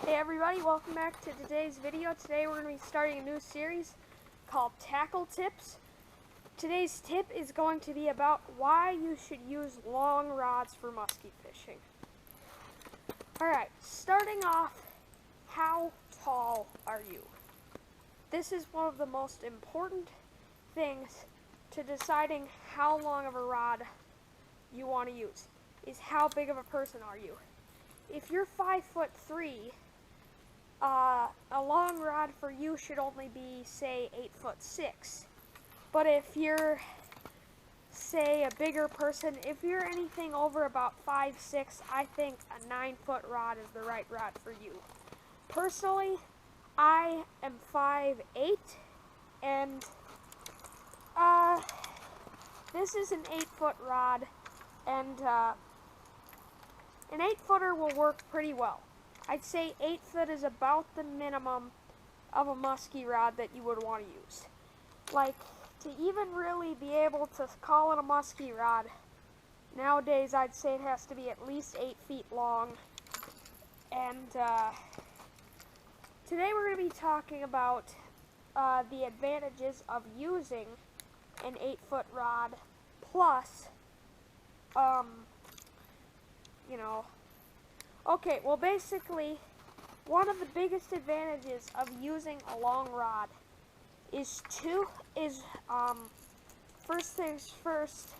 Hey everybody, welcome back to today's video. Today we're going to be starting a new series called Tackle Tips. Today's tip is going to be about why you should use long rods for muskie fishing. Alright, starting off, how tall are you? This is one of the most important things to deciding how long of a rod you want to use, is how big of a person are you. If you're 5'3", a long rod for you should only be, say, 8'6". But if you're, say, a bigger person, if you're anything over about 5'6", I think a 9-foot rod is the right rod for you. Personally, I am 5'8", and this is an 8-foot rod, and an 8-footer will work pretty well. I'd say 8 foot is about the minimum of a muskie rod that you would want to use. Like, to even really be able to call it a muskie rod, nowadays I'd say it has to be at least 8 feet long. And today we're going to be talking about the advantages of using an 8-foot rod plus, okay, well basically, one of the biggest advantages of using a long rod is first things first,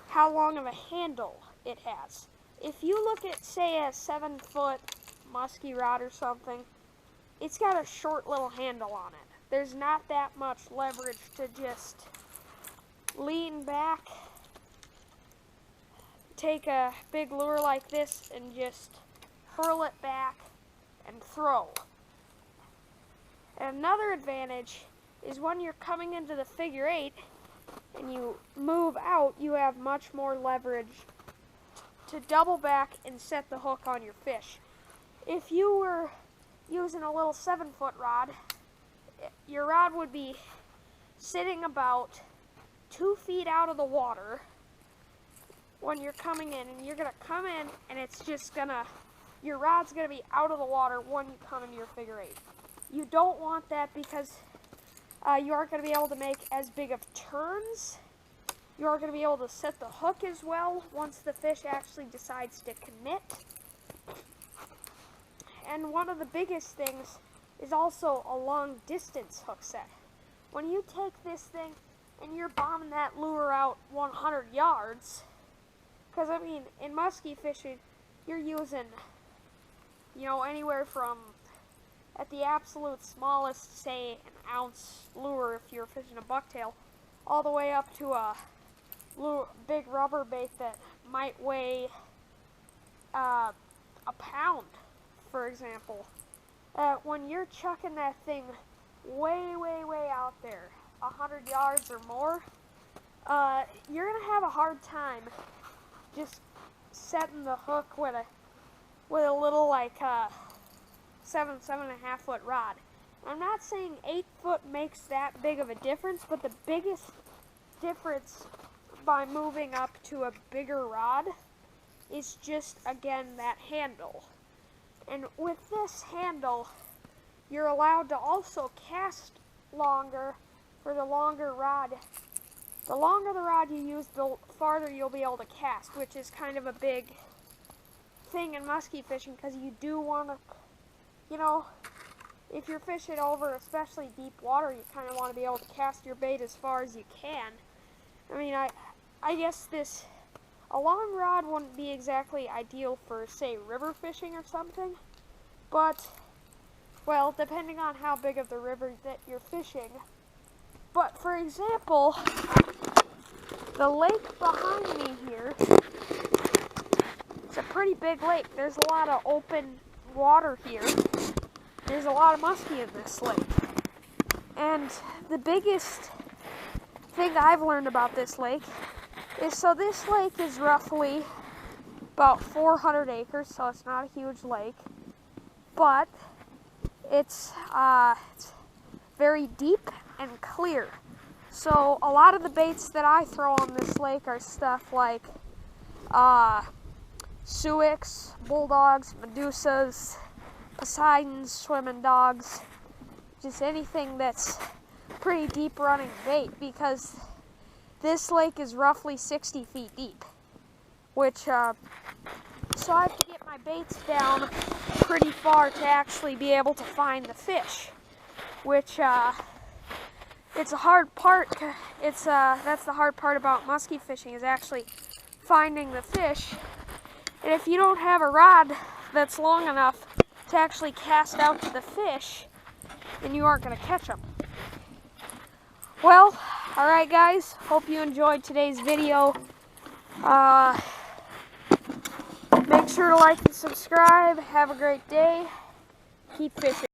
how long of a handle it has. If you look at, say, a 7-foot muskie rod or something, it's got a short little handle on it. There's not that much leverage to just lean back, take a big lure like this and just hurl it back and throw. And another advantage is when you're coming into the figure 8 and you move out, you have much more leverage to double back and set the hook on your fish. If you were using a little 7-foot rod, your rod would be sitting about 2 feet out of the water when you're coming in, and you're going to come in and it's just your rod's going to be out of the water when you come into your figure 8. You don't want that because you aren't going to be able to make as big of turns. You aren't going to be able to set the hook as well once the fish actually decides to commit. And one of the biggest things is also a long distance hook set. When you take this thing and you're bombing that lure out 100 yards, because, I mean, in muskie fishing, you're using, anywhere from, at the absolute smallest, say, an ounce lure if you're fishing a bucktail, all the way up to a big rubber bait that might weigh a pound, for example. When you're chucking that thing way, way, way out there, 100 yards or more, you're going to have a hard time just setting the hook with a little, like, 7.5 foot rod. I'm not saying 8 foot makes that big of a difference, but the biggest difference by moving up to a bigger rod is just, again, that handle. And with this handle, you're allowed to also cast longer for the longer rod. The longer the rod you use, the farther you'll be able to cast, which is kind of a big thing in muskie fishing, because you do want to, if you're fishing over especially deep water, you kind of want to be able to cast your bait as far as you can. I mean, I guess a long rod wouldn't be exactly ideal for, say, river fishing or something, but, well, depending on how big of the river that you're fishing. But, for example, the lake behind me here, it's a pretty big lake. There's a lot of open water here. There's a lot of muskie in this lake. And the biggest thing I've learned about this lake is, so this lake is roughly about 400 acres, so it's not a huge lake, but it's very deep and clear. So a lot of the baits that I throw on this lake are stuff like suics, bulldogs, medusas, Poseidons, swimming dogs, just anything that's pretty deep running bait, because this lake is roughly 60 feet deep, which, so I have to get my baits down pretty far to actually be able to find the fish, which, it's a hard part. That's the hard part about muskie fishing, is actually finding the fish. And if you don't have a rod that's long enough to actually cast out to the fish, then you aren't going to catch them. Well, alright guys, hope you enjoyed today's video. Make sure to like and subscribe. Have a great day. Keep fishing.